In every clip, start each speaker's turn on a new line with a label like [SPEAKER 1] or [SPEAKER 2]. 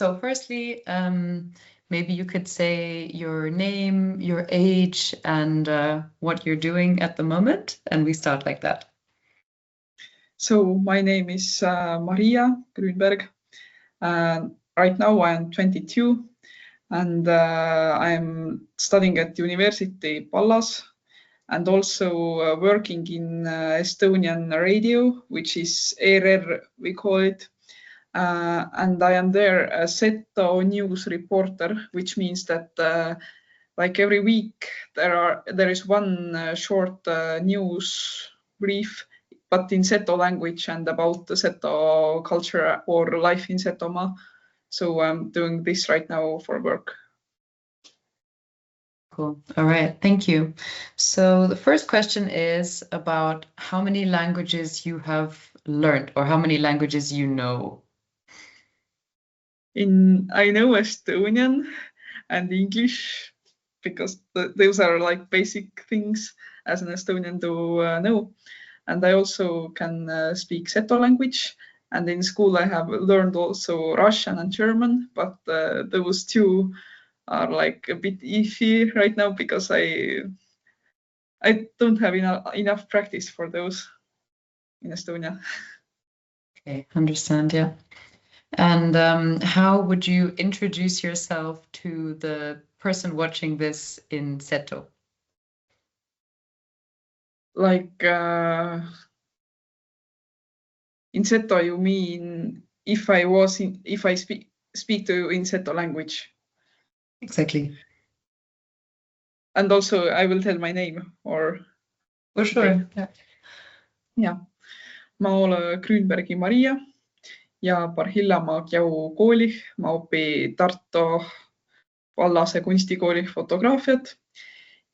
[SPEAKER 1] So firstly, maybe you could say your name, your age, and what you're doing at the moment, and we start like that.
[SPEAKER 2] So my name is Maria Grünberg. Right now I am 22 and I'm studying at University Pallas and also working in Estonian radio, which is ERR, we call it. And I am there a Seto news reporter, which means that like every week there is one short news brief, but in Seto language and about the Seto culture or life in Setomaa. So I'm doing this right now for work.
[SPEAKER 1] Cool. All right. Thank you. So the first question is about how many languages you have learned or how many languages you know.
[SPEAKER 2] I know Estonian and English because those are like basic things as an Estonian to know. And I also can speak Seto language. And in school I have learned also Russian and German, but those two are like a bit iffy right now because I don't have enough practice for those in Estonia.
[SPEAKER 1] Okay, understand, yeah. And how would you introduce yourself to the person watching this in Seto?
[SPEAKER 2] Like in Seto, you mean if I speak to you in Seto language?
[SPEAKER 1] Exactly.
[SPEAKER 2] And also I will tell my name or.
[SPEAKER 1] For sure. Yeah.
[SPEAKER 2] Ja, ma olen Grünbergi Maria ja Parhillamaa käu koolih, ma õpin Tartu Vallase kunstikooli fotograafiat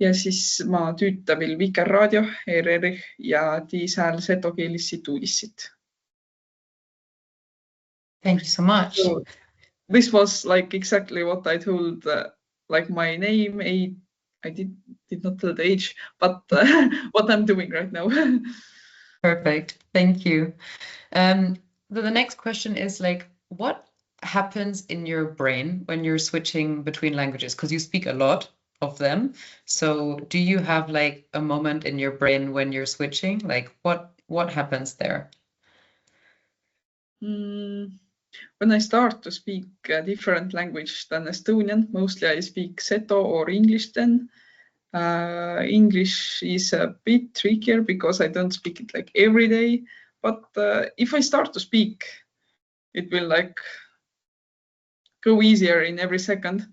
[SPEAKER 2] ja siis ma töötan veel Vikerraadio ERR-ih ja seal seto keelis siit uudissit.
[SPEAKER 1] Thank you so much.
[SPEAKER 2] So this was like exactly what I told, like my name, I did not tell the age, but what I'm doing right now.
[SPEAKER 1] Perfect. Thank you. The next question is like, what happens in your brain when you're switching between languages? Because you speak a lot of them. So do you have like a moment in your brain when you're switching? Like what happens there?
[SPEAKER 2] When I start to speak a different language than Estonian, mostly I speak Seto or English then. English is a bit trickier because I don't speak it like every day. But if I start to speak, it will like go easier in every second.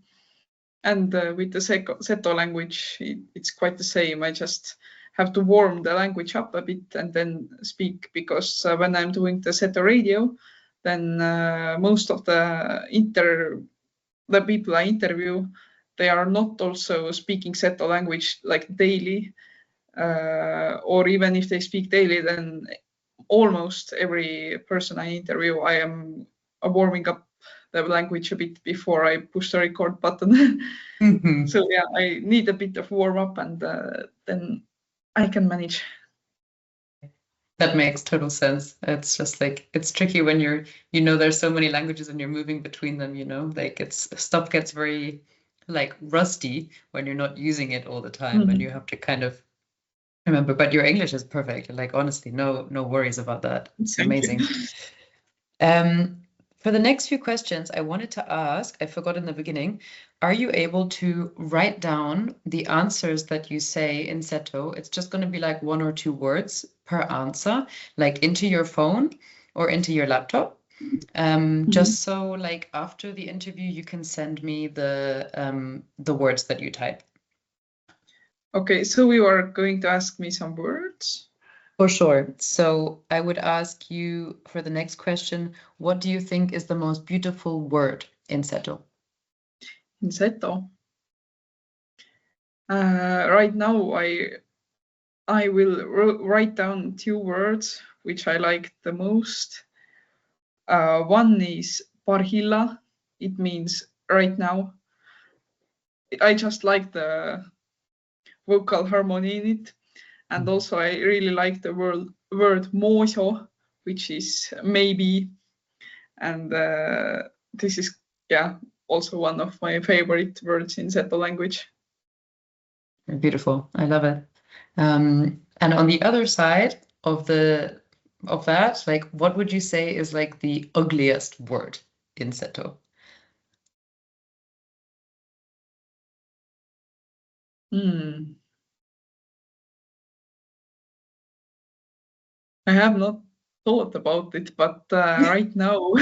[SPEAKER 2] And with the Seto language, it's quite the same. I just have to warm the language up a bit and then speak because when I'm doing the Seto radio, then most of the people I interview, they are not also speaking Seto language like daily, or even if they speak daily, then almost every person I interview, I am warming up the language a bit before I push the record button. So yeah, I need a bit of warm up and then I can manage.
[SPEAKER 1] That makes total sense. It's just like, it's tricky when there's so many languages and you're moving between them, like stuff gets very like rusty when you're not using it all the time and you have to kind of remember, but your English is perfect. Like, honestly, no worries about that. It's amazing. For the next few questions, I wanted to ask, I forgot in the beginning, are you able to write down the answers that you say in Seto? It's just going to be like 1 or 2 words per answer, like into your phone or into your laptop. Just so like after the interview, you can send me the words that you type.
[SPEAKER 2] Okay, so you are going to ask me some words?
[SPEAKER 1] For sure. So I would ask you for the next question, what do you think is the most beautiful word in Seto?
[SPEAKER 2] In Seto? Right now, I will write down 2 words which I like the most. One is parhilla. It means right now. I just like the vocal harmony in it. And also I really like the word mojo, which is maybe. And this is yeah, also one of my favorite words in Seto language.
[SPEAKER 1] Beautiful. I love it. And on the other side of that, like, what would you say is like the ugliest word in Seto?
[SPEAKER 2] I have not thought about it, but right now,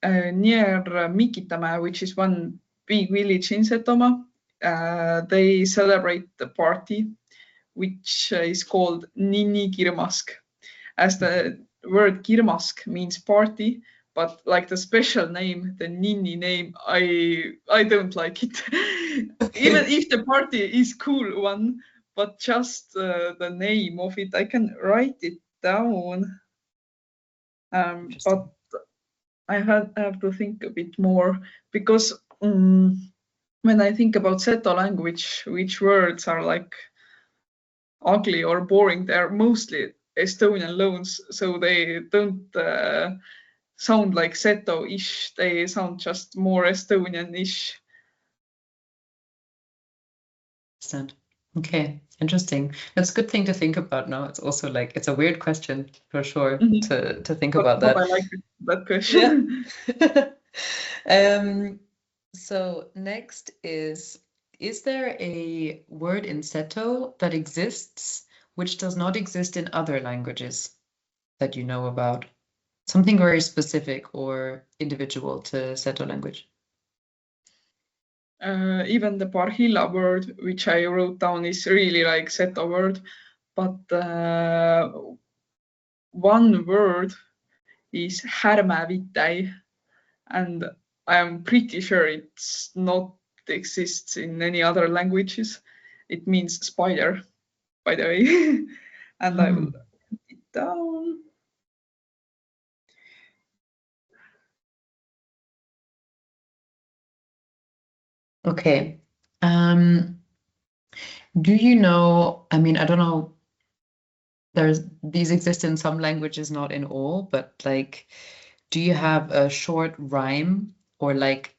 [SPEAKER 2] near Mikitamäe, which is one big village in Setomaa, they celebrate the party, which is called Nini Kirmask. As the word Kirmask means party, but like the special name, the Nini name, I don't like it. Even if the party is cool one, but just the name of it, I can write it down. But I have to think a bit more because when I think about Seto language, which words are like ugly or boring, they're mostly Estonian loans, so they don't sound like Seto-ish. They sound just more Estonian-ish.
[SPEAKER 1] Okay, interesting. That's a good thing to think about now. It's also like it's a weird question for sure to think about
[SPEAKER 2] But
[SPEAKER 1] that.
[SPEAKER 2] I like that question.
[SPEAKER 1] Yeah. So next is there a word in Seto that exists which does not exist in other languages that you know about? Something very specific or individual to Seto language.
[SPEAKER 2] Even the Parhilla word, which I wrote down, is really like Seto word. But one word is härmävitai, and I'm pretty sure it's not exists in any other languages. It means spider, by the way. And I will write it down.
[SPEAKER 1] Okay. Do you know, I mean, I don't know, these exist in some languages, not in all, but like, do you have a short rhyme or like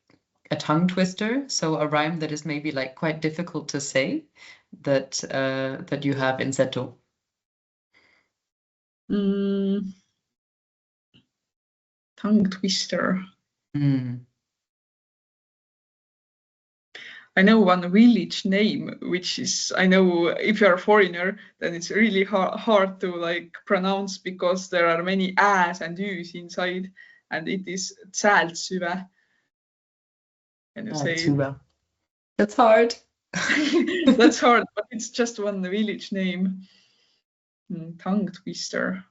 [SPEAKER 1] a tongue twister? So a rhyme that is maybe like quite difficult to say that you have in Seto.
[SPEAKER 2] Tongue twister.
[SPEAKER 1] Mm.
[SPEAKER 2] I know one village name, which is, I know if you're a foreigner, then it's really hard to like pronounce because there are many äs and y's inside, and it is Säältsyvä. Can you say
[SPEAKER 1] Too
[SPEAKER 2] it?
[SPEAKER 1] well. That's hard.
[SPEAKER 2] That's hard, but it's just one village name. Tongue twister.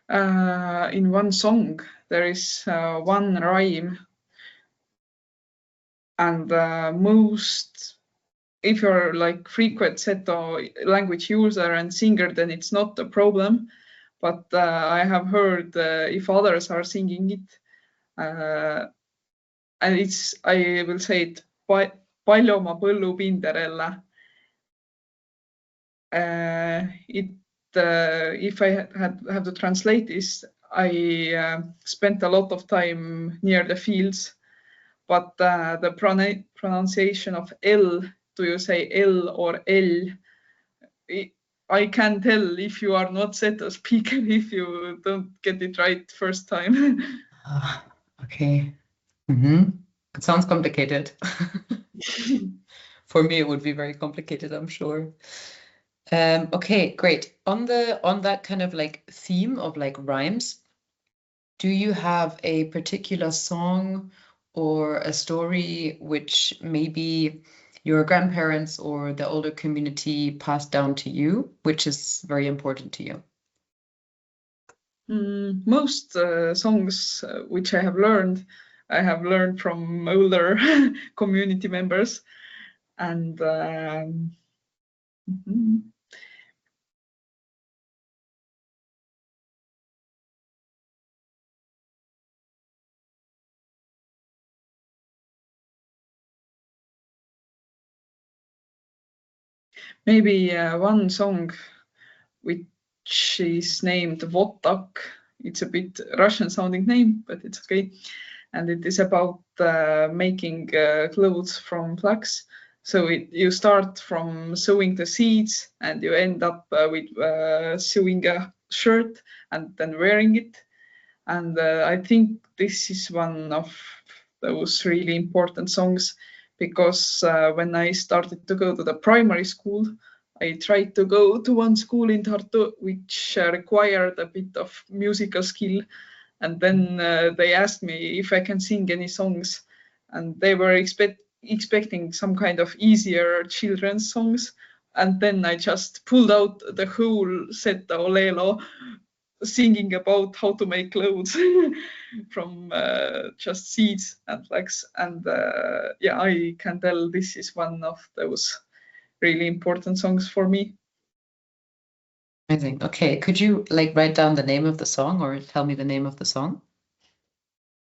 [SPEAKER 2] In one song, there is one rhyme, and most, if you're like frequent Seto language user and singer, then it's not a problem. But I have heard if others are singing it, and it's, I will say it, palju oma põllupinderella. It if I have to translate this, I spent a lot of time near the fields, but the pronunciation of L, do you say L or L? I can tell if you are not Seto speaker if you don't get it right first time.
[SPEAKER 1] Okay. It sounds complicated. For me, it would be very complicated, I'm sure. Okay, great. On that kind of like theme of like rhymes, do you have a particular song or a story which maybe your grandparents or the older community passed down to you, which is very important to you?
[SPEAKER 2] Most songs which I have learned from older community members, and Maybe one song which is named Votak. It's a bit Russian sounding name, but it's okay. And it is about making clothes from flax. So you start from sewing the seeds and you end up with sewing a shirt and then wearing it. And I think this is one of those really important songs because when I started to go to the primary school, I tried to go to one school in Tartu which required a bit of musical skill. And then they asked me if I can sing any songs. And they were expecting some kind of easier children's songs. And then I just pulled out the whole Seto Olelo singing about how to make clothes from just seeds and flax. And yeah, I can tell this is one of those really important songs for me.
[SPEAKER 1] Amazing. Okay, could you like write down the name of the song or tell me the name of the song?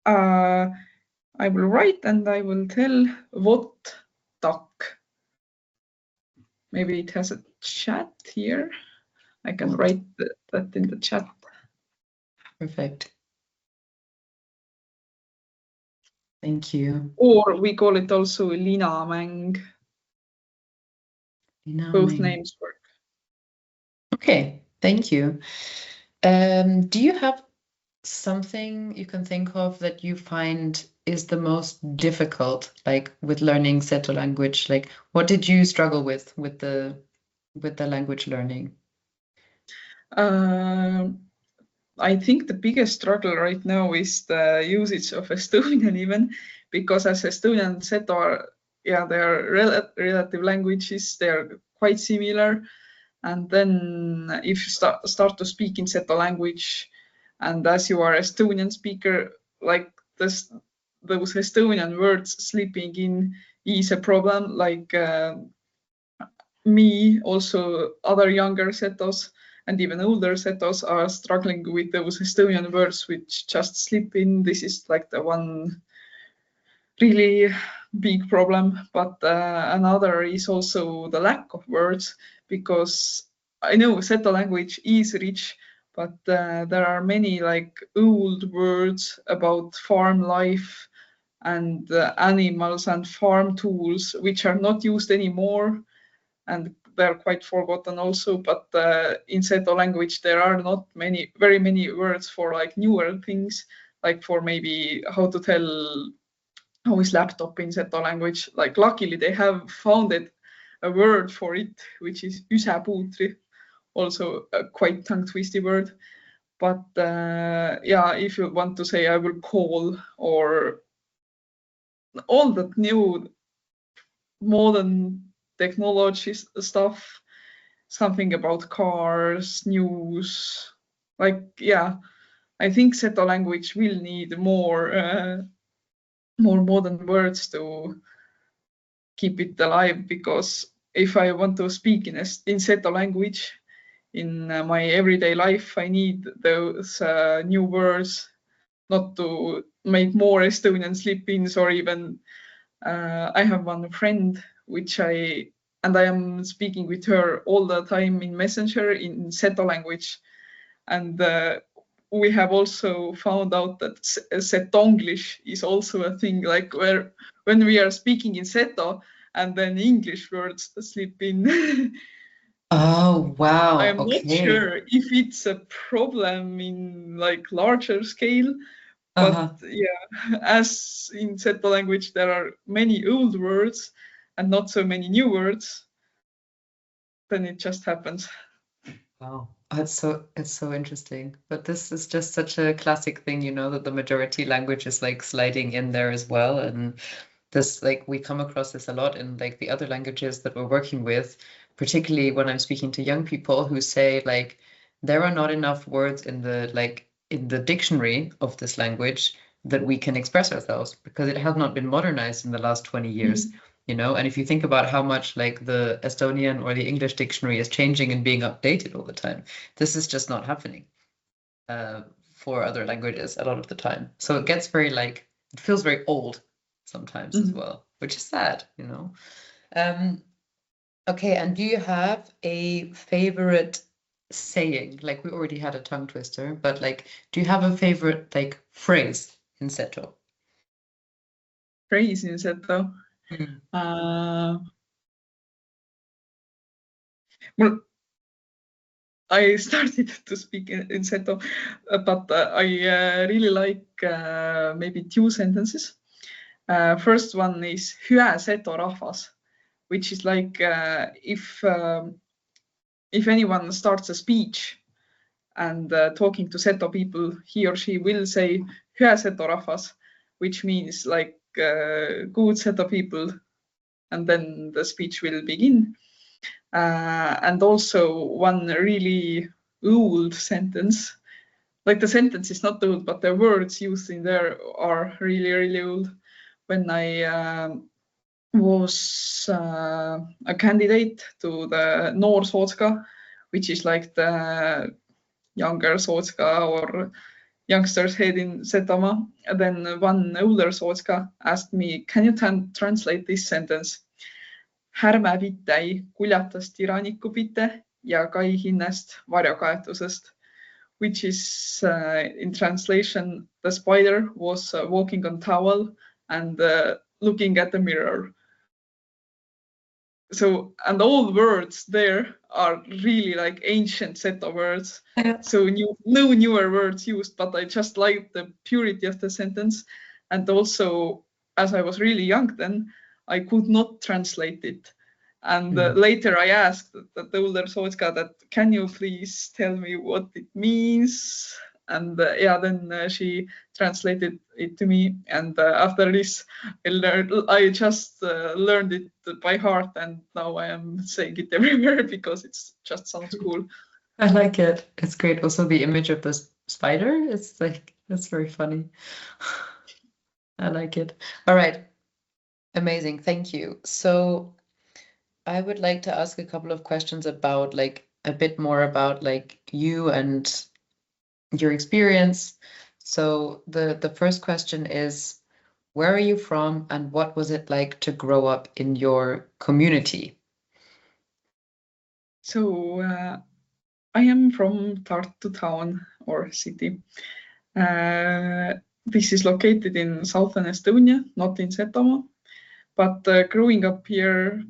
[SPEAKER 2] I will write and I will tell what duck. Maybe it has a chat here. I can write that in the chat.
[SPEAKER 1] Perfect. Thank you.
[SPEAKER 2] Or we call it also Linamäng. Both names work.
[SPEAKER 1] Okay, thank you. Do you have something you can think of that you find is the most difficult, like with learning Seto language? Like, what did you struggle with the language learning?
[SPEAKER 2] I think the biggest struggle right now is the usage of Estonian even, because as Estonian Seto are, yeah, they are relative languages, they're quite similar. And then if you start to speak in Seto language, and as you are Estonian speaker, like those Estonian words slipping in is a problem. Like me, also other younger Setos and even older Setos are struggling with those Estonian words which just slip in. This is like the one really big problem. But another is also the lack of words, because I know Seto language is rich, but there are many like old words about farm life and animals and farm tools which are not used anymore, and they're quite forgotten also. But in Seto language there are not very many words for like newer things, like for maybe how to tell how is laptop in Seto language. Like luckily they have founded a word for it, which is üsäpuutri, also a quite tongue twisty word. But yeah, if you want to say I will call, or all that new modern technology stuff, something about cars, news, like, yeah, I think Seto language will need more modern words to keep it alive, because if I want to speak in Seto language in my everyday life, I need those new words, not to make more Estonian slip-ins, or even I have one friend I am speaking with her all the time in Messenger in Seto language. And we have also found out that Setonglish is also a thing, like where when we are speaking in Seto and then English words slip in.
[SPEAKER 1] Oh, wow.
[SPEAKER 2] I'm not
[SPEAKER 1] Okay.
[SPEAKER 2] sure if it's a problem in like larger scale, but yeah, as in Seto language there are many old words and not so many new words, then it just happens.
[SPEAKER 1] Wow. It's so interesting. But this is just such a classic thing, you know, that the majority language is like sliding in there as well. And this, like, we come across this a lot in like the other languages that we're working with, particularly when I'm speaking to young people who say like there are not enough words in the dictionary of this language that we can express ourselves because it has not been modernized in the last 20 years. You know, and if you think about how much like the Estonian or the English dictionary is changing and being updated all the time, this is just not happening for other languages a lot of the time. So it gets very like, it feels very old sometimes as well, which is sad, you know. Okay, and do you have a favorite saying? Like we already had a tongue twister, but like, do you have a favorite like phrase in Seto?
[SPEAKER 2] Phrase in Seto. Well, I started to speak in Seto, but I really like maybe two sentences. First one is hüä Seto rahvas, which is like if anyone starts a speech and talking to Seto people, he or she will say hüä Seto rahvas, which means like good Seto people, and then the speech will begin. And also one really old sentence, like the sentence is not old, but the words used in there are really, really old. When I was a candidate to the Noor Sootska, which is like the younger Sootska or youngsters head in Setomaa, then one older Sootska asked me, can you translate this sentence? Härme Vitai kuljatas tiranikupite ja kai hinnast varjokaetusest, which is in translation, the spider was walking on towel and looking at the mirror. So, and all words there are really like ancient set of words.
[SPEAKER 1] Yeah.
[SPEAKER 2] So no newer words used, but I just like the purity of the sentence. And also, as I was really young then, I could not translate it. And later I asked the older Sootska that, can you please tell me what it means? And yeah, then she translated it to me. And after this, I just learned it by heart, and now I am saying it everywhere because it just sounds cool.
[SPEAKER 1] I like it. It's great. Also, the image of the spider. It's like, that's very funny. I like it. All right. Amazing. Thank you. So I would like to ask a couple of questions about like a bit more about like you and your experience. So the first question is, where are you from and what was it like to grow up in your community?
[SPEAKER 2] So I am from Tartu town or city. This is located in southern Estonia, not in Setomaa. But growing up here,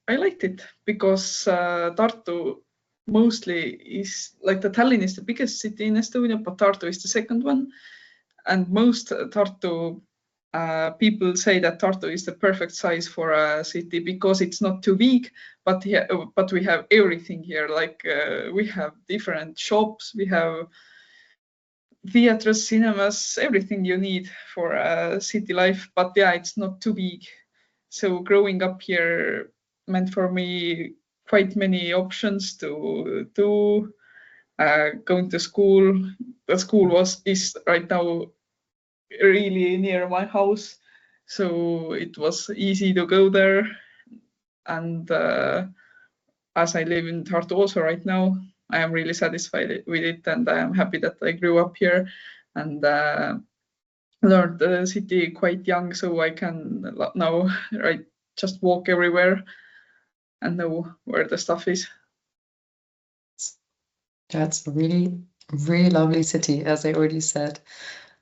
[SPEAKER 2] I liked it because Tartu mostly is like the Tallinn is the biggest city in Estonia, but Tartu is the second one. And most Tartu people say that Tartu is the perfect size for a city because it's not too big, but we have everything here. Like we have different shops, we have theaters, cinemas, everything you need for a city life. But yeah, it's not too big. So growing up here meant for me quite many options to do. Going to school, the school is right now really near my house, so it was easy to go there. And as I live in Tartu also right now, I am really satisfied with it, and I am happy that I grew up here and learned the city quite young, so I can now just walk everywhere and know where the stuff is.
[SPEAKER 1] That's a really, really lovely city, as I already said.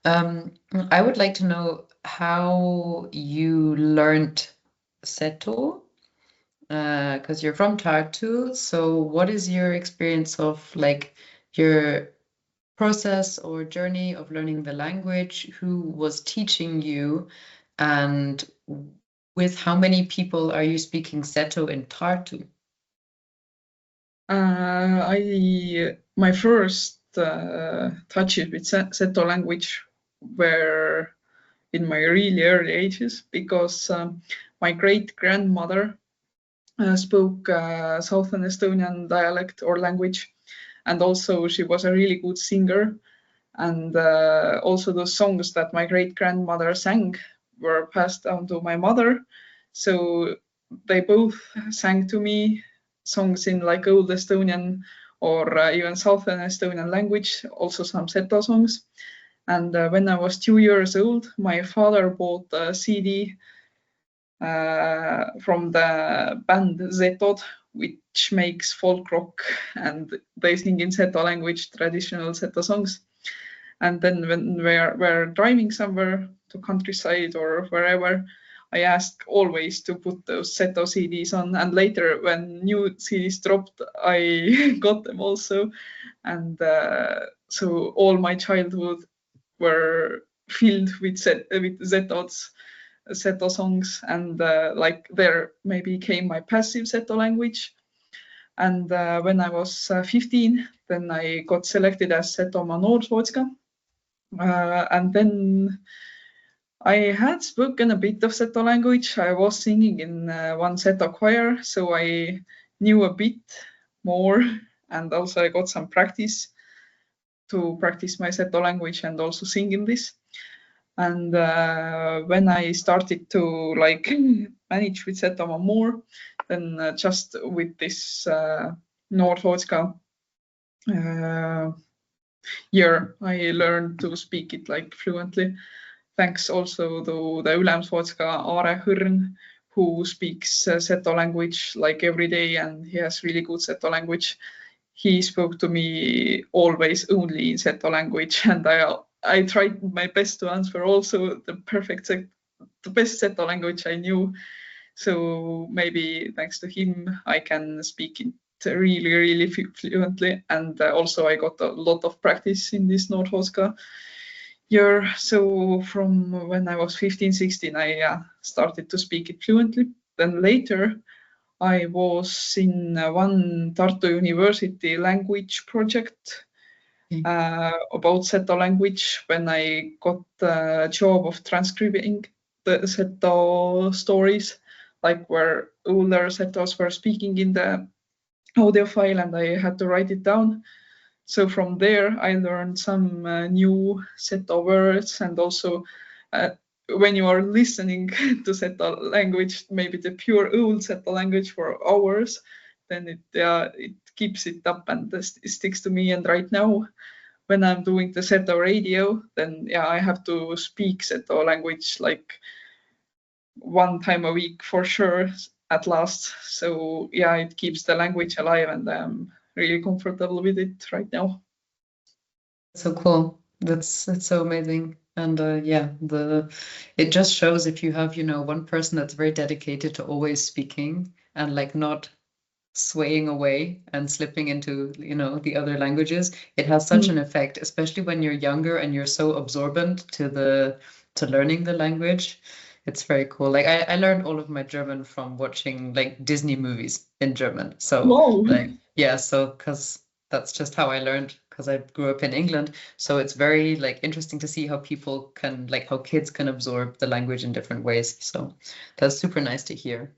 [SPEAKER 1] I would like to know how you learned Seto, because you're from Tartu. So what is your experience of like your process or journey of learning the language? Who was teaching you? And with how many people are you speaking Seto in Tartu?
[SPEAKER 2] My first touches with Seto language were in my really early ages because my great grandmother spoke Southern Estonian dialect or language, and also she was a really good singer. And also those songs that my great grandmother sang were passed down to my mother. So they both sang to me songs in like old Estonian or even Southern Estonian language, also some Seto songs. And when I was 2 years old, my father bought a CD from the band Seto, which makes folk rock, and they sing in Seto language traditional Seto songs. And then when we're driving somewhere to countryside or wherever, I ask always to put those Seto CDs on. And later, when new CDs dropped, I got them also. And so all my childhood were filled with Zeto's Seto songs, and like there maybe came my passive Seto language. And when I was 15, then I got selected as Setomaa Noorsootska. And then I had spoken a bit of Seto language. I was singing in one Seto choir, so I knew a bit more, and also I got some practice to practice my Seto language and also sing in this. And when I started to like manage with Setomaa more, then just with this Noorsootska year, I learned to speak it like fluently. Thanks also to the Ülemsootska Aare Hõrn, who speaks Seto language like every day, and he has really good Seto language. He spoke to me always only in Seto language, and I tried my best to answer also the best Seto language I knew. So maybe thanks to him, I can speak it really, really fluently. And also I got a lot of practice in this Noorsootska year. So from when I was 15, 16, I started to speak it fluently. Then later, I was in one Tartu University language project about Seto language when I got the job of transcribing the Seto stories, like where older Setos were speaking in the audio file and I had to write it down. So from there, I learned some new Seto words, and also when you are listening to Seto language, maybe the pure old Seto language for hours, then it keeps it up and it sticks to me. And right now, when I'm doing the Seto radio, then I have to speak Seto language like one time a week for sure at last. So it keeps the language alive, and I'm really comfortable with it right now.
[SPEAKER 1] So cool. That's so amazing. And it just shows if you have, one person that's very dedicated to always speaking and like not swaying away and slipping into, the other languages, it has such an effect, especially when you're younger and you're so absorbent to learning the language. It's very cool. Like I learned all of my German from watching like Disney movies in German. So
[SPEAKER 2] Whoa.
[SPEAKER 1] because that's just how I learned, because I grew up in England. So it's very like interesting to see how people can, like how kids can absorb the language in different ways. So that's super nice to hear.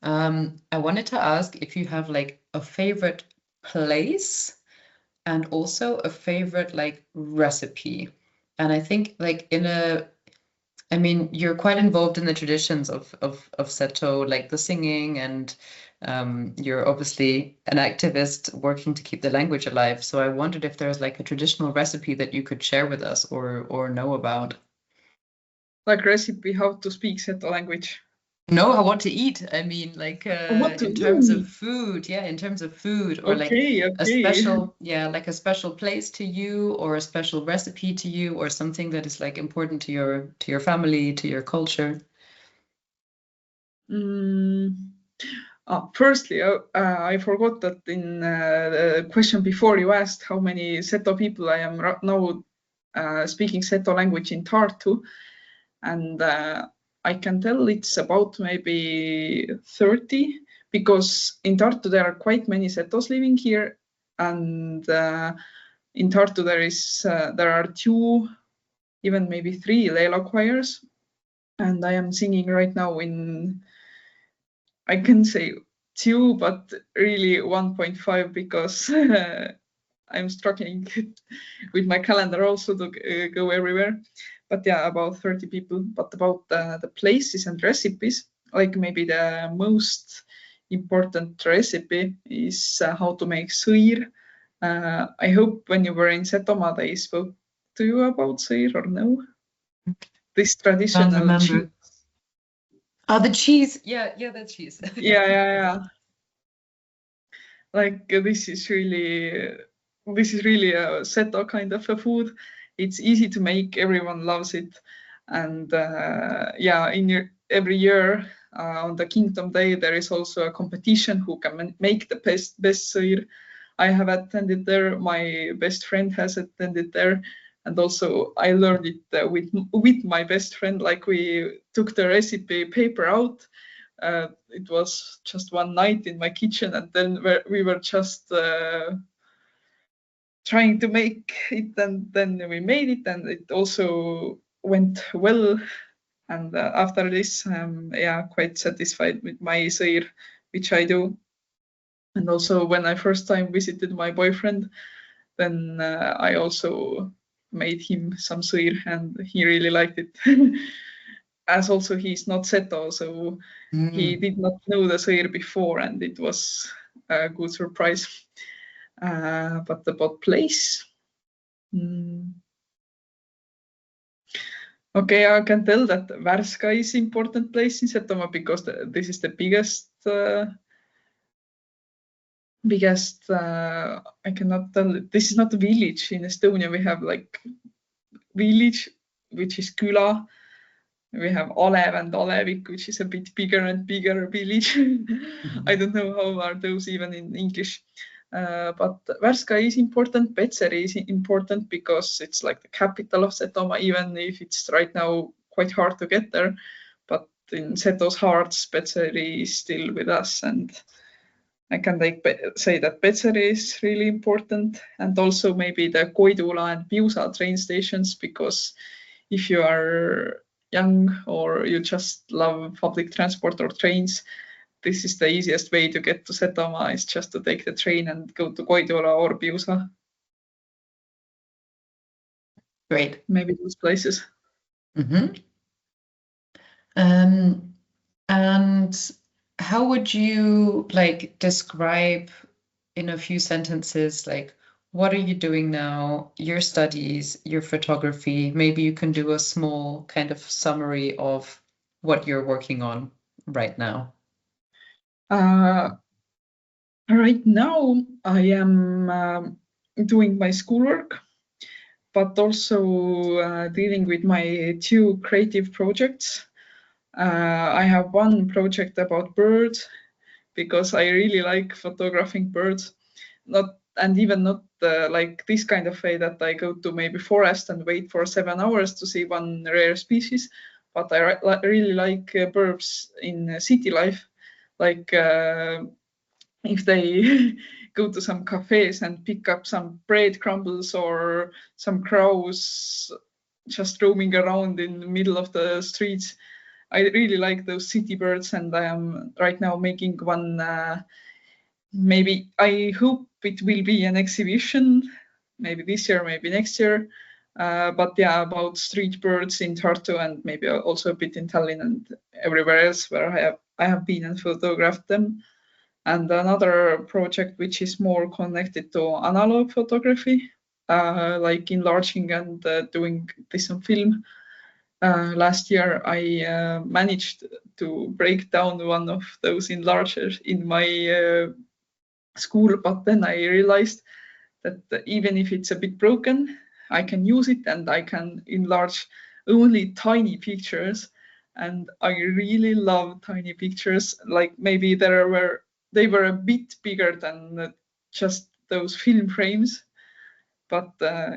[SPEAKER 1] I wanted to ask if you have like a favorite place and also a favorite like recipe. And I think like you're quite involved in the traditions of Seto, like the singing, and you're obviously an activist working to keep the language alive. So I wondered if there's like a traditional recipe that you could share with us or know about.
[SPEAKER 2] Like recipe how to speak Seto language.
[SPEAKER 1] No, what to eat. I mean, like in terms of food, or like a special, like a special place to you, or a special recipe to you, or something that is like important to your family, to your culture.
[SPEAKER 2] Firstly, I forgot that in the question before you asked how many Seto people I am now speaking Seto language in Tartu, and I can tell it's about maybe 30, because in Tartu there are quite many Setos living here, and in Tartu there are 2, even maybe 3 Leelo choirs, and I am singing right now in, I can say 2, but really 1.5, because I'm struggling with my calendar also to go everywhere. But about 30 people. But about the places and recipes, like maybe the most important recipe is how to make sõir. I hope when you were in Setomaa, they spoke to you about sõir or no? This traditional cheese.
[SPEAKER 1] Oh, the cheese. Yeah, the cheese.
[SPEAKER 2] Yeah. Like this is really a Seto kind of a food. It's easy to make, everyone loves it, and yeah, every year on the Kingdom Day there is also a competition who can make the best syr. I have attended there. My best friend has attended there, and also I learned it with my best friend. Like we took the recipe paper out. It was just one night in my kitchen, and then we were just trying to make it, and then we made it, and it also went well. And after this, yeah, quite satisfied with my syr, which I do. And also, when I first time visited my boyfriend, then I also made him some syr, and he really liked it. As also he's not Seto, so he did not know the syr before, and it was a good surprise. But about place, okay, I can tell that Värska is important place in Setomaa because this is the biggest. I cannot tell. This is not a village in Estonia. We have like village, which is küla. We have Olev and Olevik, which is a bit bigger and bigger village. I don't know how are those even in English. But Värska is important. Petseri is important because it's like the capital of Setomaa, even if it's right now quite hard to get there. But in Seto's hearts, Petseri is still with us, and I can say that Petseri is really important, and also maybe the Koidula and Piusa train stations, because if you are young or you just love public transport or trains, this is the easiest way to get to Setomaa, is just to take the train and go to Koidula or Piusa.
[SPEAKER 1] Great.
[SPEAKER 2] Maybe those places.
[SPEAKER 1] Mm-hmm. And how would you like describe in a few sentences, like, what are you doing now, your studies, your photography? Maybe you can do a small kind of summary of what you're working on right now.
[SPEAKER 2] Right now, I am doing my schoolwork, but also dealing with my 2 creative projects. I have one project about birds because I really like photographing birds. Even not like this kind of way that I go to maybe forest and wait for 7 hours to see one rare species, but I really like birds in city life, like if they go to some cafes and pick up some bread crumbles or some crows just roaming around in the middle of the streets. I really like those city birds, and I am right now making one. Maybe I hope it will be an exhibition, maybe this year, maybe next year. But yeah, about street birds in Tartu, and maybe also a bit in Tallinn and everywhere else where I have been and photographed them. And another project which is more connected to analog photography, like enlarging and doing this on film. Last year, I managed to break down one of those enlargers in my school, but then I realized that even if it's a bit broken, I can use it and I can enlarge only tiny pictures. And I really love tiny pictures. Like maybe they were a bit bigger than just those film frames, but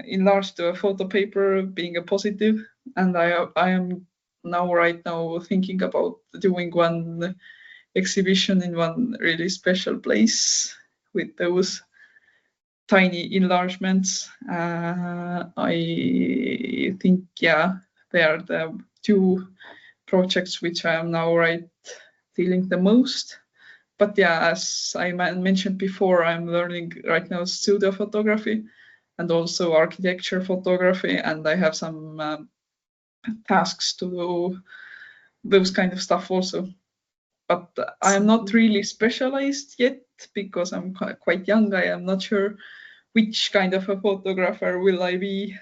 [SPEAKER 2] enlarged to a photo paper being a positive. And I am right now thinking about doing one exhibition in one really special place with those tiny enlargements. I think, yeah, they are the 2 projects which I am now dealing the most. But yeah, as I mentioned before, I'm learning right now studio photography and also architecture photography, and I have some tasks to do those kind of stuff also. But I am not really specialized yet because I'm quite young. I am not sure which kind of a photographer will I be.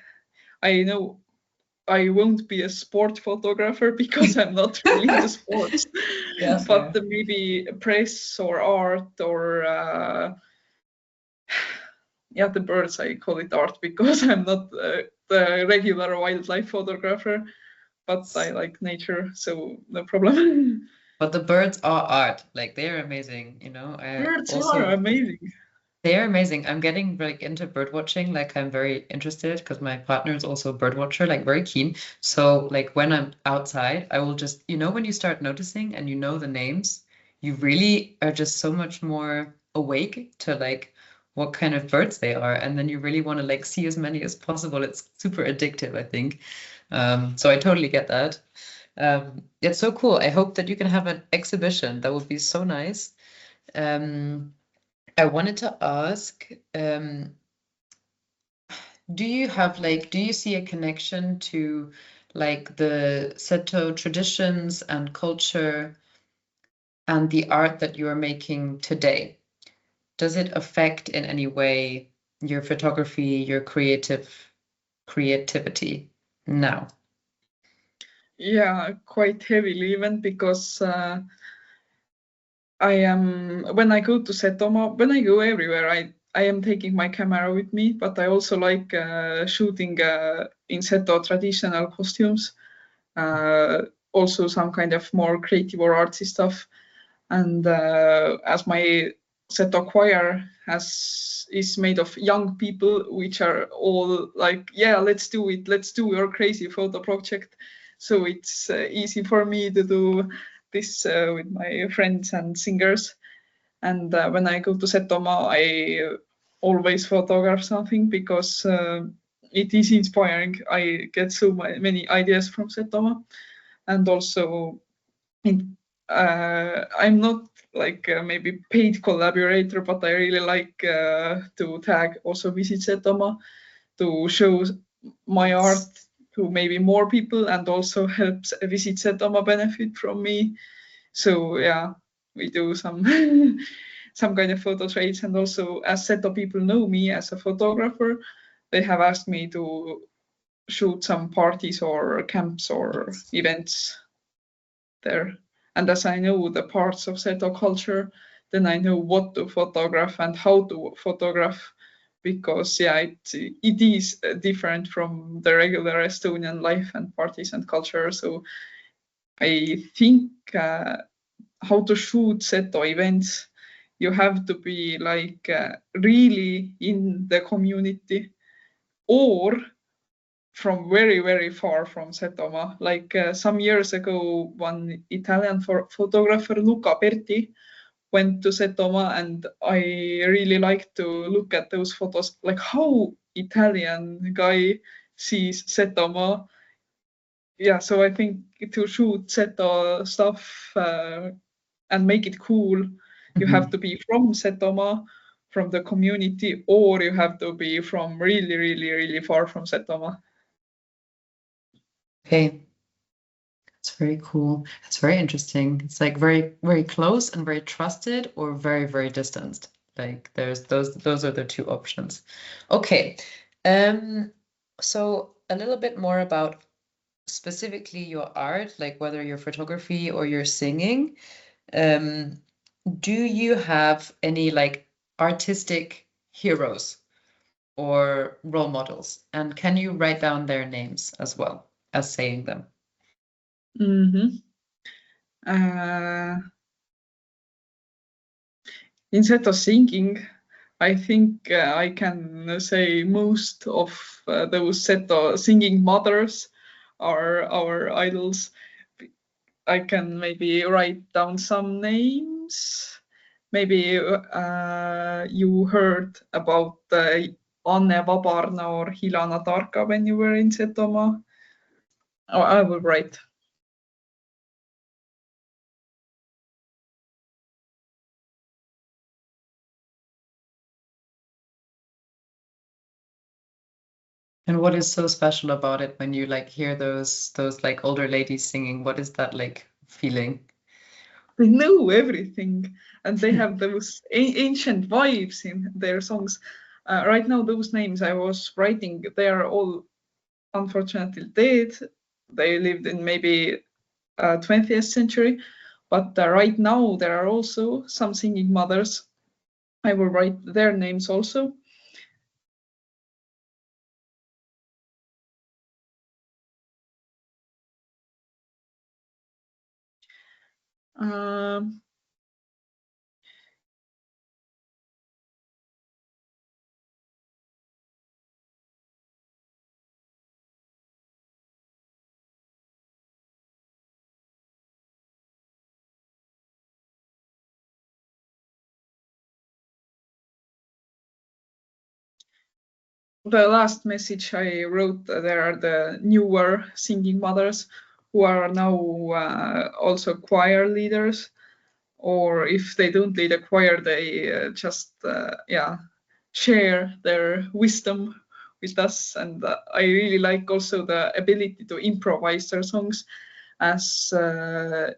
[SPEAKER 2] I know I won't be a sport photographer because I'm not really into sports.
[SPEAKER 1] Yeah,
[SPEAKER 2] But
[SPEAKER 1] fair.
[SPEAKER 2] maybe press or art or yeah, the birds. I call it art because I'm not the regular wildlife photographer, but I like nature, so no problem.
[SPEAKER 1] But the birds are art. Like they're amazing, you know. I
[SPEAKER 2] Birds are
[SPEAKER 1] also
[SPEAKER 2] amazing.
[SPEAKER 1] they're amazing. I'm getting like into bird watching. Like I'm very interested because my partner is also a bird watcher, like very keen. So like when I'm outside, I will just, you know, when you start noticing and you know the names, you really are just so much more awake to like what kind of birds they are. And then you really want to like see as many as possible. It's super addictive, I think. So I totally get that. It's so cool. I hope that you can have an exhibition. That would be so nice. Um, I wanted to ask, do you have like, do you see a connection to like the Seto traditions and culture and the art that you are making today? Does it affect in any way your photography, your creativity now?
[SPEAKER 2] Yeah, quite heavily even because I am when I go to Setomaa, when I go everywhere, I am taking my camera with me, but I also like shooting in Seto traditional costumes, uh, also some kind of more creative or artsy stuff. And as my Seto choir is made of young people, which are all like, yeah, let's do it, let's do your crazy photo project. So it's easy for me to do this with my friends and singers. And when I go to Setomaa, I always photograph something because it is inspiring. I get so many ideas from Setomaa, and also I'm not like maybe paid collaborator, but I really like to tag also Visit Setomaa to show my art to maybe more people and also helps Visit Setomaa benefit from me. So yeah, we do some some kind of photo trades, and also as Seto people know me as a photographer, they have asked me to shoot some parties or camps or events there. And as I know the parts of Seto culture, then I know what to photograph and how to photograph because yeah, it is different from the regular Estonian life and parties and culture. So I think how to shoot Seto events, you have to be like really in the community or from very, very far from Setomaa. Like some years ago, one Italian photographer, Luca Berti, went to Setomaa, and I really like to look at those photos, like how Italian guy sees Setomaa. Yeah, so I think to shoot Seto stuff and make it cool, you have to be from Setomaa, from the community, or you have to be from really, really, really far from Setomaa.
[SPEAKER 1] Okay. It's very cool. It's very interesting. It's like very, very close and very trusted or very, very distanced. Like there's those are the two options. Okay. So a little bit more about specifically your art, like whether your photography or your singing. Um, do you have any like artistic heroes or role models? And can you write down their names as well as saying them?
[SPEAKER 2] Mm-hmm. Uh, Instead of singing, I think I can say most of those set of singing mothers are our idols. I can maybe write down some names. Maybe you heard about Anne Vabarna or Hilana Tarka when you were in Setomaa. Oh, I will write.
[SPEAKER 1] And what is so special about it when you like hear those like older ladies singing? What is that like feeling?
[SPEAKER 2] They know everything and they have those ancient vibes in their songs. Right now, those names I was writing, they are all unfortunately dead. They lived in maybe 20th century, but right now there are also some singing mothers. I will write their names also. The last message I wrote, there are the newer singing mothers who are now also choir leaders, or if they don't lead a choir, they just share their wisdom with us. And I really like also the ability to improvise their songs, as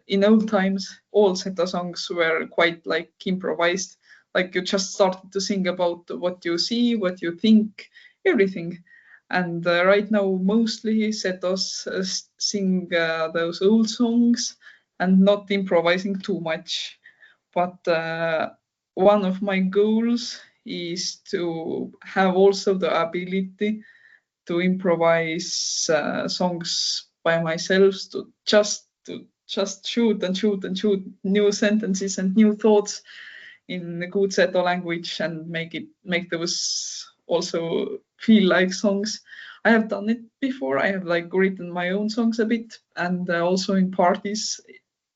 [SPEAKER 2] in old times all Seto songs were quite like improvised, like you just started to sing about what you see, what you think, everything. And right now mostly Setos sing those old songs and not improvising too much. But one of my goals is to have also the ability to improvise songs by myself, to just shoot and shoot and shoot new sentences and new thoughts in the good Seto language and make those also feel like songs. I have done it before. I have like written my own songs a bit, and also in parties.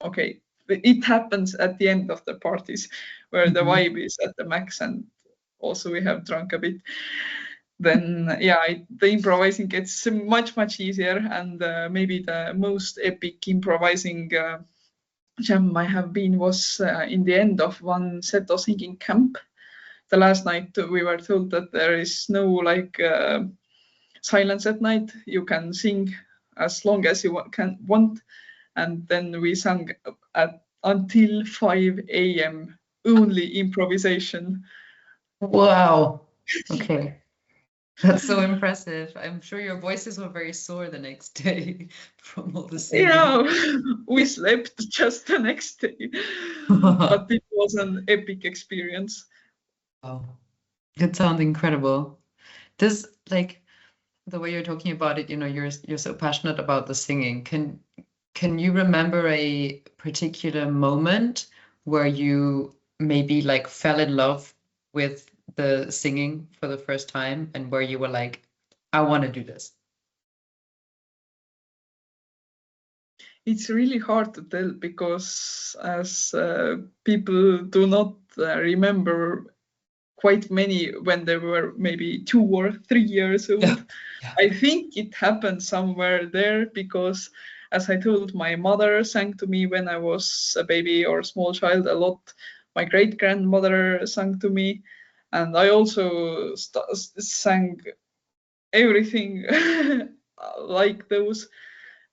[SPEAKER 2] Okay, it happens at the end of the parties where the vibe is at the max, and also we have drunk a bit. Then the improvising gets much easier, and maybe the most epic improvising jam I have been was in the end of one Seto singing camp. The last night we were told that there is no like silence at night. You can sing as long as you want, and then we sang until 5 a.m. only improvisation.
[SPEAKER 1] Wow. Okay. That's so impressive. I'm sure your voices were very sore the next day from all the singing.
[SPEAKER 2] Yeah, we slept just the next day, but it was an epic experience.
[SPEAKER 1] Wow. That sounds incredible. This, like, the way you're talking about it, you're so passionate about the singing. Can you remember a particular moment where you maybe like fell in love with the singing for the first time and where you were like, I want to do this?
[SPEAKER 2] It's really hard to tell because as people do not remember quite many when they were maybe 2 or 3 years old.
[SPEAKER 1] Yeah.
[SPEAKER 2] I think it happened somewhere there because, as I told, my mother sang to me when I was a baby or a small child a lot. My great grandmother sang to me, and I also sang everything like those.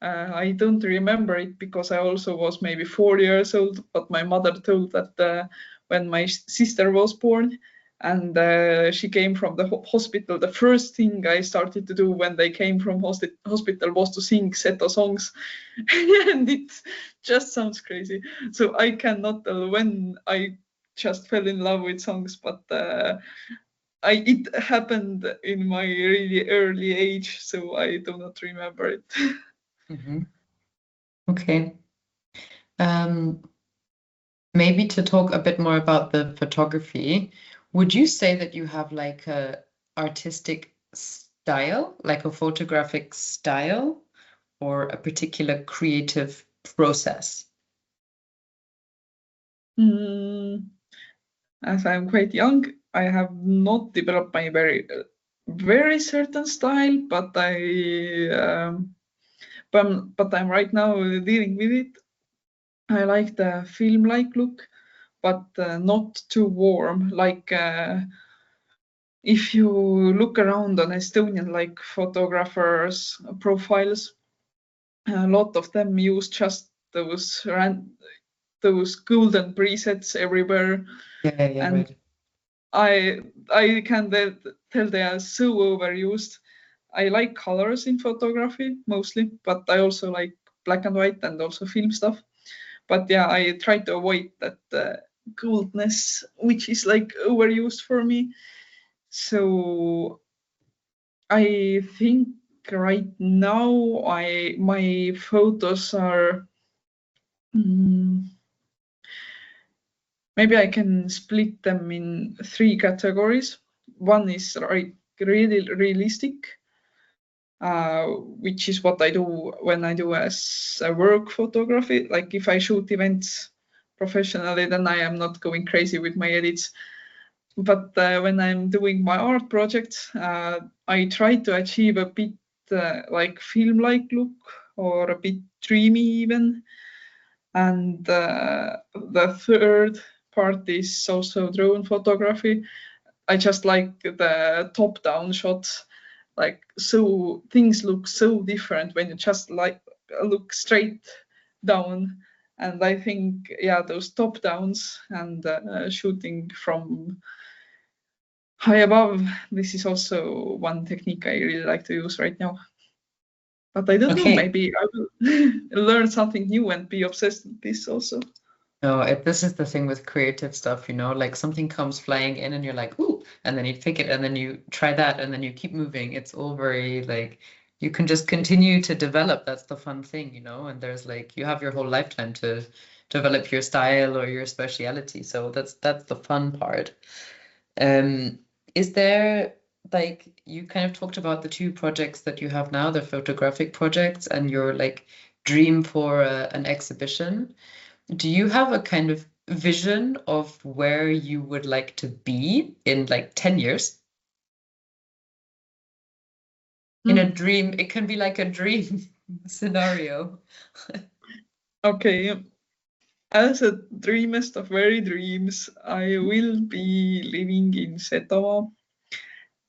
[SPEAKER 2] I don't remember it because I also was maybe 4 years old, but my mother told that when my sister was born and she came from the hospital, the first thing I started to do when they came from hospital was to sing Seto songs. And it just sounds crazy. So I cannot tell when I just fell in love with songs, but it happened in my really early age, so I do not remember it.
[SPEAKER 1] Okay. Maybe to talk a bit more about the photography, would you say that you have like a artistic style, like a photographic style, or a particular creative process?
[SPEAKER 2] As I'm quite young, I have not developed my very certain style, but but I'm right now dealing with it. I like the film-like look, but not too warm. Like if you look around on Estonian like photographers' profiles, a lot of them use just those golden presets everywhere.
[SPEAKER 1] Yeah,
[SPEAKER 2] And
[SPEAKER 1] right.
[SPEAKER 2] I can tell they are so overused. I like colors in photography mostly, but I also like black and white and also film stuff. But yeah, I try to avoid that coldness, which is like overused for me. So I think right now my photos are maybe I can split them in 3 categories. One is like really realistic, which is what I do when I do as a work photography. Like if I shoot events professionally, then I am not going crazy with my edits. But when I'm doing my art projects, I try to achieve a bit like film-like look or a bit dreamy even. And the third part is also drone photography. I just like the top-down shots. Like so things look so different when you just like look straight down. And I think those top downs and shooting from high above, this is also one technique I really like to use right now. But I don't know, maybe I will learn something new and be obsessed with this also.
[SPEAKER 1] No, this is the thing with creative stuff, like something comes flying in and you're like, ooh, and then you pick it and then you try that and then you keep moving. It's all very like you can just continue to develop. That's the fun thing, and there's like you have your whole lifetime to develop your style or your speciality. So that's the fun part. Is there like you kind of talked about the 2 projects that you have now, the photographic projects and your like dream for an exhibition? Do you have a kind of vision of where you would like to be in like 10 years? In a dream, it can be like a dream scenario.
[SPEAKER 2] Okay. As a dreamest of very dreams, I will be living in Seto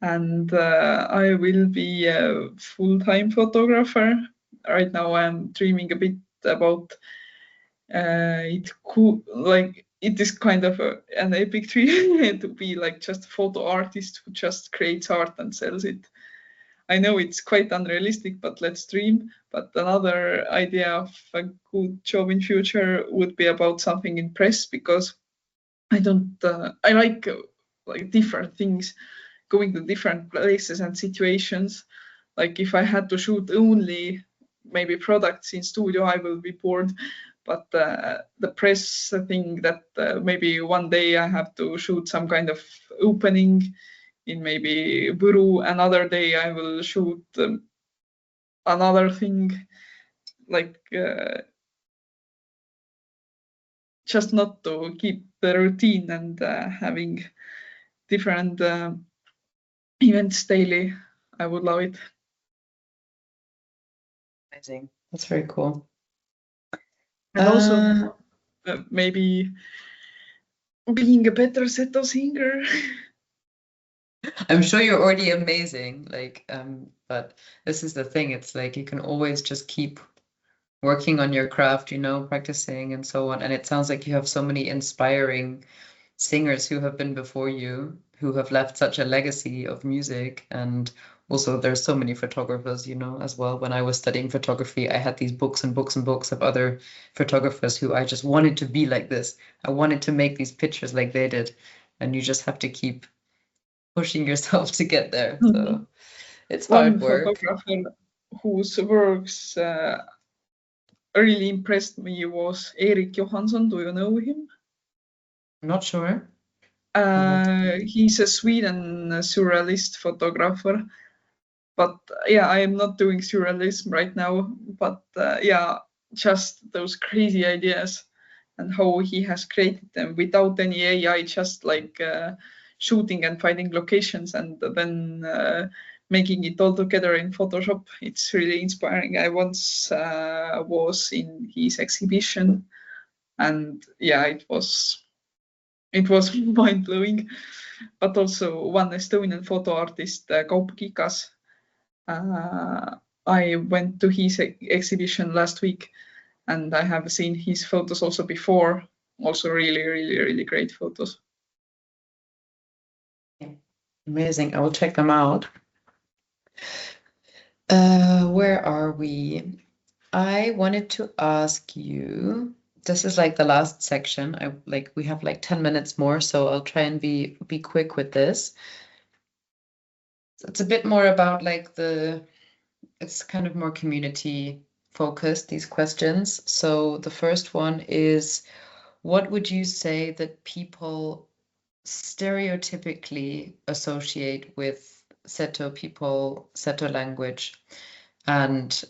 [SPEAKER 2] and I will be a full-time photographer. Right now I'm dreaming a bit about it could like it is kind of an epic dream to be like just a photo artist who just creates art and sells it. I know it's quite unrealistic, but let's dream. But another idea of a good job in future would be about something in press because I don't. I like different things, going to different places and situations. Like if I had to shoot only maybe products in studio, I will be bored. But the press thing that maybe one day I have to shoot some kind of opening in maybe Buru, another day I will shoot another thing, like just not to keep the routine and having different events daily. I would love it.
[SPEAKER 1] Amazing. That's very cool.
[SPEAKER 2] And also maybe being a better Seto singer.
[SPEAKER 1] I'm sure you're already amazing. But this is the thing. It's like you can always just keep working on your craft, practicing and so on. And it sounds like you have so many inspiring singers who have been before you, who have left such a legacy of music. And also there's so many photographers, as well. When I was studying photography, I had these books and books and books of other photographers who I just wanted to be like this. I wanted to make these pictures like they did. And you just have to keep pushing yourself to get there. So it's hard work.
[SPEAKER 2] One photographer whose works really impressed me was Erik Johansson. Do you know him?
[SPEAKER 1] I'm not sure.
[SPEAKER 2] He's a Sweden surrealist photographer. But yeah, I am not doing surrealism right now. But just those crazy ideas and how he has created them without any AI, just like shooting and finding locations and then making it all together in Photoshop. It's really inspiring. I once was in his exhibition, and yeah, it was mind blowing. But also one Estonian photo artist, Kaupo Kikas. I went to his exhibition last week, and I have seen his photos also before. Also, really, really, really great photos.
[SPEAKER 1] Amazing. I will check them out. Where are we? I wanted to ask you, this is like the last section. We have like 10 minutes more, so I'll try and be quick with this. It's a bit more about like it's kind of more community focused, these questions. So the first one is, what would you say that people stereotypically associate with Seto people, Seto language, and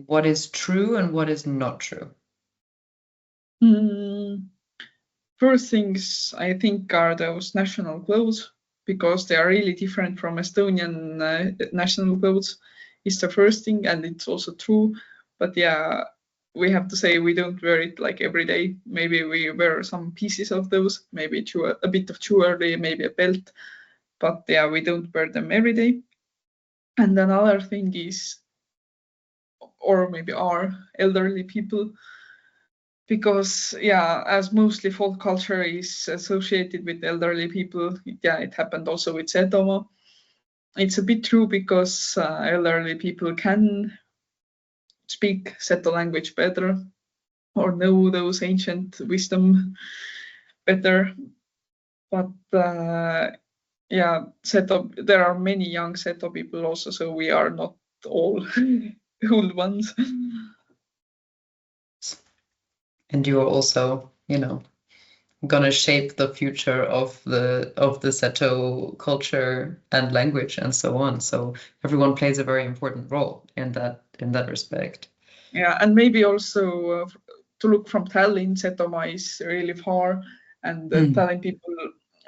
[SPEAKER 1] what is true and what is not true?
[SPEAKER 2] First things I think are those national clothes, because they are really different from Estonian national clothes. It's the first thing, and it's also true. But yeah, we have to say we don't wear it like every day. Maybe we wear some pieces of those, maybe a bit of jewelry, maybe a belt. But yeah, we don't wear them every day. And another thing is, or maybe our elderly people, because yeah, as mostly folk culture is associated with elderly people, yeah, it happened also with Setomaa. It's a bit true, because elderly people can speak Seto language better or know those ancient wisdom better. But yeah, there are many young Seto people also, so we are not all old ones.
[SPEAKER 1] And you're also, gonna shape the future of the Seto culture and language and so on. So everyone plays a very important role in that respect.
[SPEAKER 2] Yeah, and maybe also to look from Tallinn, Setomaa is really far, and Tallinn people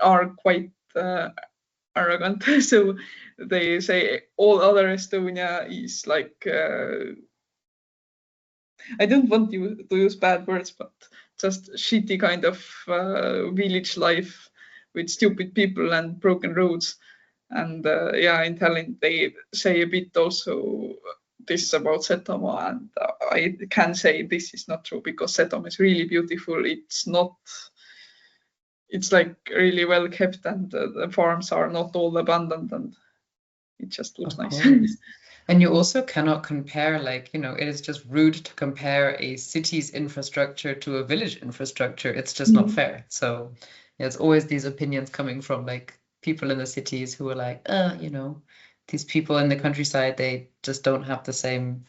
[SPEAKER 2] are quite arrogant. So they say all other Estonia is like, I don't want you to use bad words, but just shitty kind of village life with stupid people and broken roads. And yeah, in Tallinn they say a bit also this about Setomaa, and I can say this is not true, because Setomaa is really beautiful. It's like really well kept, and the farms are not all abandoned, and it just looks nice.
[SPEAKER 1] And you also cannot compare, it is just rude to compare a city's infrastructure to a village infrastructure. It's just not fair. So yeah, it's always these opinions coming from like people in the cities who are like, these people in the countryside, they just don't have the same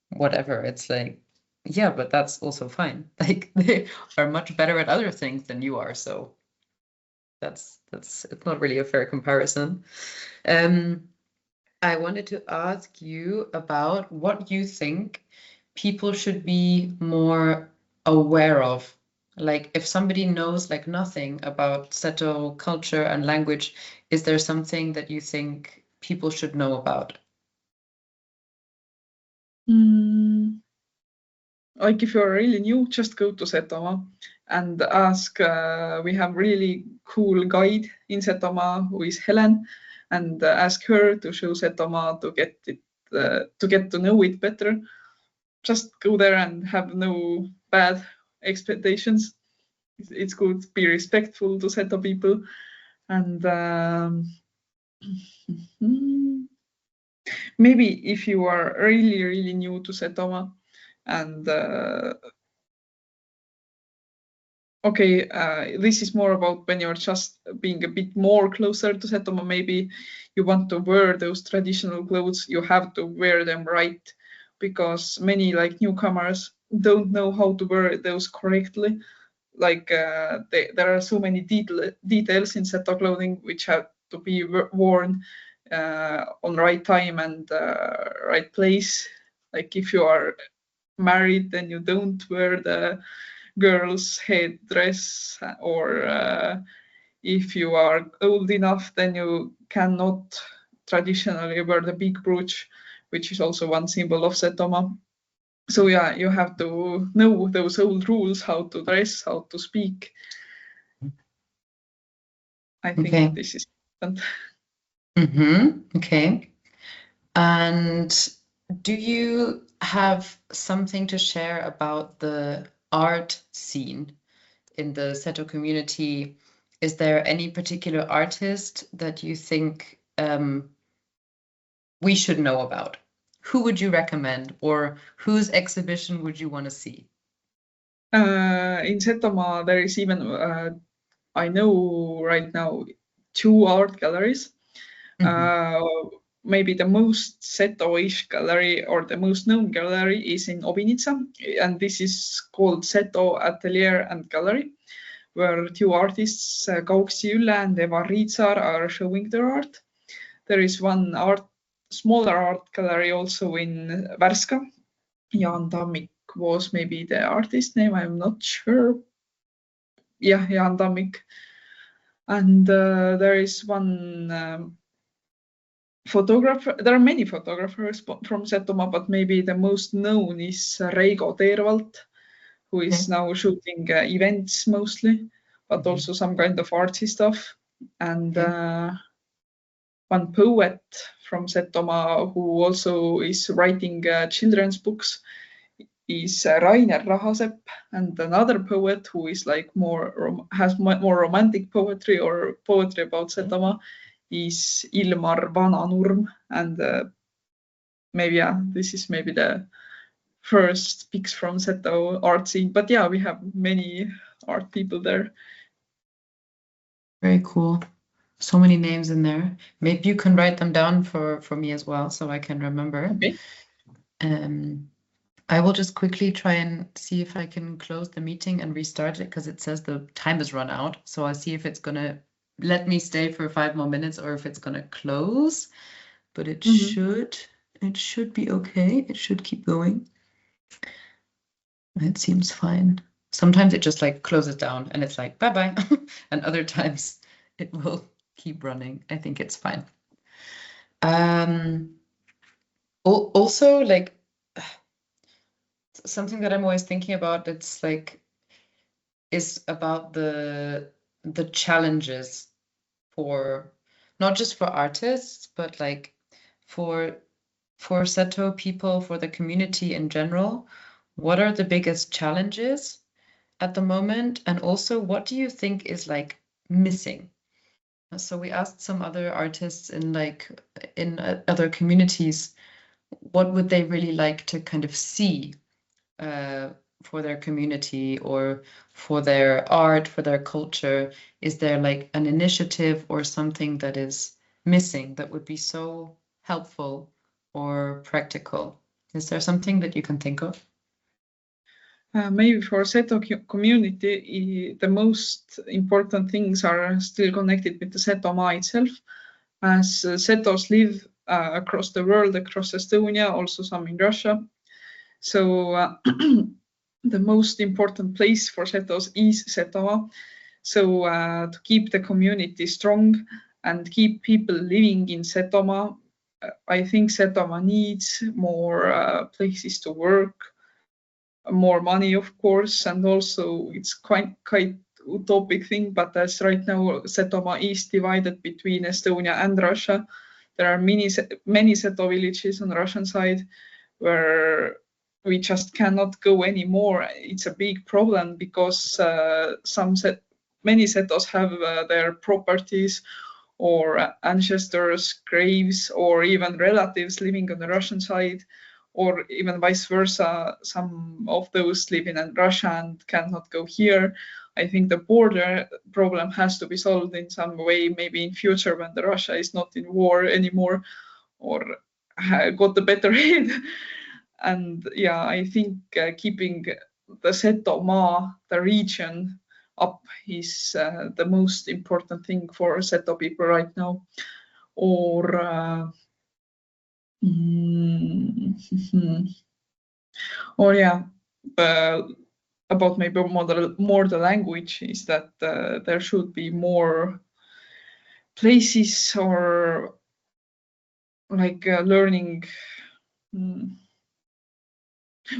[SPEAKER 1] whatever. It's like, yeah, but that's also fine. Like they are much better at other things than you are. So it's not really a fair comparison. I wanted to ask you about what you think people should be more aware of. Like if somebody knows like nothing about Seto culture and language, is there something that you think people should know about?
[SPEAKER 2] Like if you're really new, just go to Setomaa and ask. We have really cool guide in Setomaa who is Helen, and ask her to show Setomaa to get it to get to know it better. Just go there and have no bad expectations. It's good to be respectful to Seto people, and maybe if you are really new to Setomaa and okay, this is more about when you're just being a bit more closer to Setomaa. Maybe you want to wear those traditional clothes. You have to wear them right, because many like newcomers don't know how to wear those correctly. Like there are so many details in Seto clothing which have to be worn on right time and right place. Like if you are married, then you don't wear the girl's headdress, or if you are old enough, then you cannot traditionally wear the big brooch, which is also one symbol of Setomaa. So yeah, you have to know those old rules, how to dress, how to speak. I think this is important.
[SPEAKER 1] Okay. And do you have something to share about the art scene in the Seto community? Is there any particular artist that you think we should know about? who would you recommend, or whose exhibition would you want to see?
[SPEAKER 2] In Setomaa, there is even, I know right now, 2 art galleries. Maybe the most Seto-ish gallery or the most known gallery is in Obinitsa, and this is called Seto Atelier and Gallery, where 2 artists, Kauksi Ülle and Eva Riitsar, are showing their art. There is one smaller art gallery also in Värska. Jaan Tammik was maybe the artist name, I'm not sure. Yeah, Jaan Tammik. And there is one photographer. There are many photographers from Setomaa, but maybe the most known is Reigo Teervalt, who is now shooting events mostly, but also some kind of artsy stuff. And one poet from Setomaa who also is writing children's books is Rainer Rahasepp, and another poet who is like has more romantic poetry or poetry about Setomaa is Ilmar Vananurm, and maybe this is maybe the first pics from Seto art scene. But yeah, we have many art people there.
[SPEAKER 1] Very cool. So many names in there. Maybe you can write them down for me as well, so I can remember.
[SPEAKER 2] Okay.
[SPEAKER 1] I will just quickly try and see if I can close the meeting and restart it, because it says the time has run out. So I'll see if it's gonna let me stay for 5 more minutes or if it's gonna close. But it should be okay. It should keep going. It seems fine. Sometimes it just like closes down and it's like bye-bye. And other times it will keep running. I think it's fine. Also, like, something that I'm always thinking about, it's like, is about the challenges for not just for artists, but like for Seto people, for the community in general. What are the biggest challenges at the moment? And also, what do you think is like missing? So we asked some other artists in other communities, what would they really like to kind of see for their community or for their art, for their culture? Is there like an initiative or something that is missing that would be so helpful or practical? Is there something that you can think of?
[SPEAKER 2] Maybe for Seto community, the most important things are still connected with the Setomaa itself, as Setos live across the world, across Estonia, also some in Russia. So the most important place for Setos is Setomaa. So to keep the community strong and keep people living in Setomaa, I think Setomaa needs more places to work, more money, of course, and also it's quite utopic thing, but as right now Setomaa is divided between Estonia and Russia, there are many Seto villages on the Russian side where we just cannot go anymore. It's a big problem because many Setos have their properties or ancestors' graves or even relatives living on the Russian side, or even vice versa, some of those live in Russia and cannot go here. I think the border problem has to be solved in some way, maybe in future when the Russia is not in war anymore or got a better head. And yeah, I think keeping the Setomaa, the region, up is the most important thing for Seto people right now. Or or yeah, about maybe more the language is that there should be more places or like learning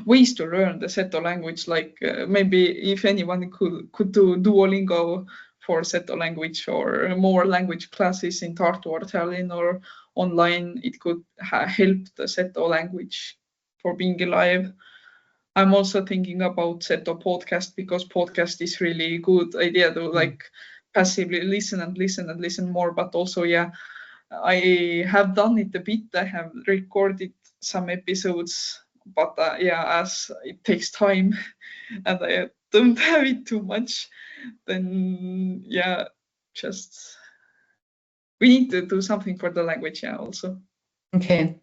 [SPEAKER 2] ways to learn the Seto language. Like maybe if anyone could do Duolingo for Seto language or more language classes in Tartu or Tallinn or online, it could help the Seto language for being alive. I'm also thinking about Seto podcast because podcast is really good idea to like passively listen and listen and listen more. But also, yeah, I have done it a bit. I have recorded some episodes, but yeah, as it takes time and I don't have it too much, then yeah, just we need to do something for the language, yeah, also.
[SPEAKER 1] Okay.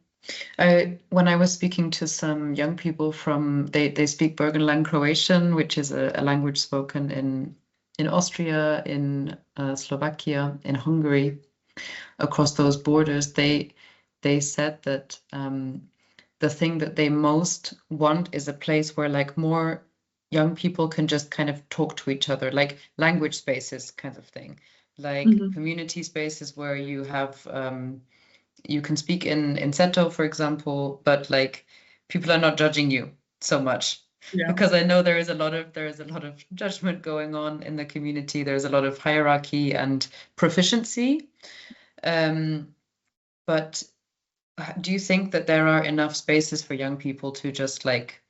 [SPEAKER 1] When I was speaking to some young people they speak Burgenland Croatian, which is a language spoken in Austria, in Slovakia, in Hungary, across those borders. They said that the thing that they most want is a place where like more young people can just kind of talk to each other, like language spaces kind of thing, like community spaces where you have you can speak in Seto, for example, but like people are not judging you so much.
[SPEAKER 2] Yeah.
[SPEAKER 1] Because I know there is a lot of judgment going on in the community. There's a lot of hierarchy and proficiency. But do you think that there are enough spaces for young people to just like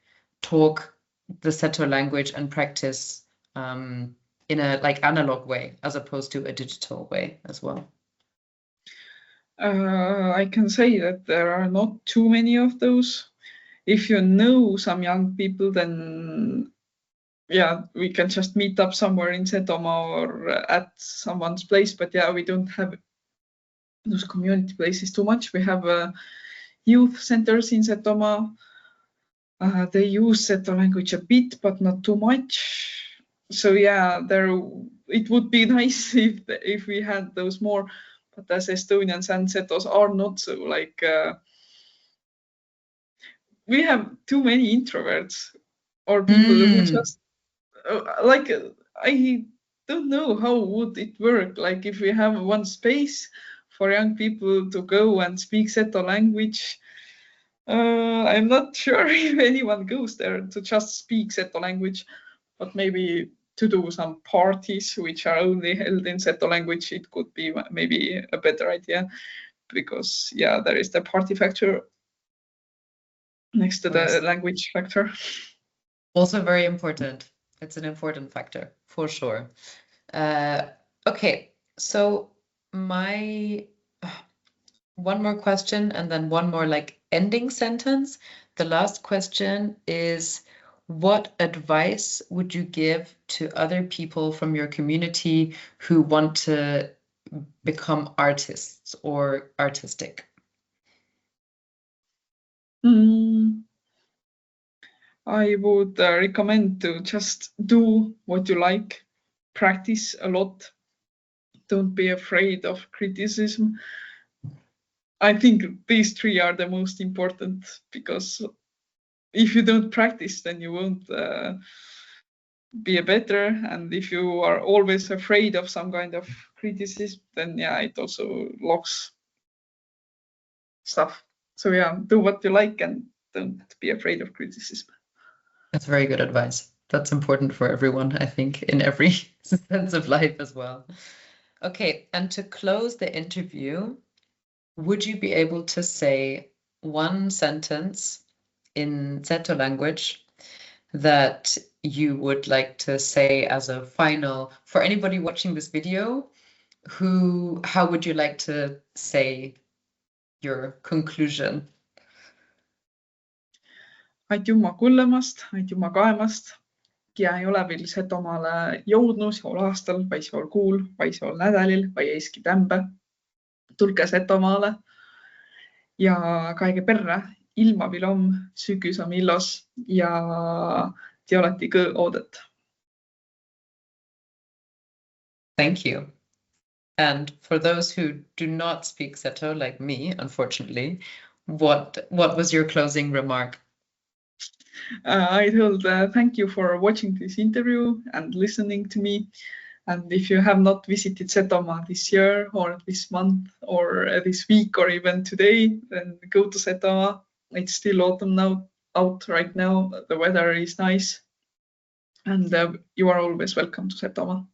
[SPEAKER 1] talk the Seto language and practice in a like analog way as opposed to a digital way as well?
[SPEAKER 2] I can say that there are not too many of those. If you know some young people, then yeah, we can just meet up somewhere in Setomaa or at someone's place. But yeah, we don't have those community places too much. We have youth centers in Setomaa. They use Seto language a bit, but not too much. So yeah, it would be nice if we had those more. But as Estonians and Setos are not so like we have too many introverts or people who just like I don't know how would it work. Like if we have one space for young people to go and speak Seto language, I'm not sure if anyone goes there to just speak Seto language, but maybe to do some parties which are only held in Seto language, it could be maybe a better idea because yeah, there is the party factor next to the language factor.
[SPEAKER 1] Also very important. It's an important factor for sure. Okay, so my one more question and then one more like ending sentence. The last question is, what advice would you give to other people from your community who want to become artists or artistic?
[SPEAKER 2] I would recommend to just do what you like, practice a lot, don't be afraid of criticism. I think these three are the most important because if you don't practice, then you won't be a better. And if you are always afraid of some kind of criticism, then yeah, it also locks stuff. So yeah, do what you like and don't be afraid of criticism.
[SPEAKER 1] That's very good advice. That's important for everyone, I think, in every sense of life as well. Okay, and to close the interview, would you be able to say one sentence in Seto language that you would like to say as a final for anybody watching this video? How would you like to say your conclusion?
[SPEAKER 2] Aitüma kuulamast, aitüma kaemast ja ei ole veel Setomaale jõudnud seal aastal või seal kuul või seal nädalil või eski tämbe. Tulge Setomaale ja käige perre ilma vilom, sügis on illos ja te olete kõik oodet.
[SPEAKER 1] Thank you. And for those who do not speak Seto like me, unfortunately, what was your closing remark?
[SPEAKER 2] I told thank you for watching this interview and listening to me. And if you have not visited Setomaa this year or this month or this week or even today, then go to Setomaa. It's still autumn now, out right now. The weather is nice. And you are always welcome to Setomaa.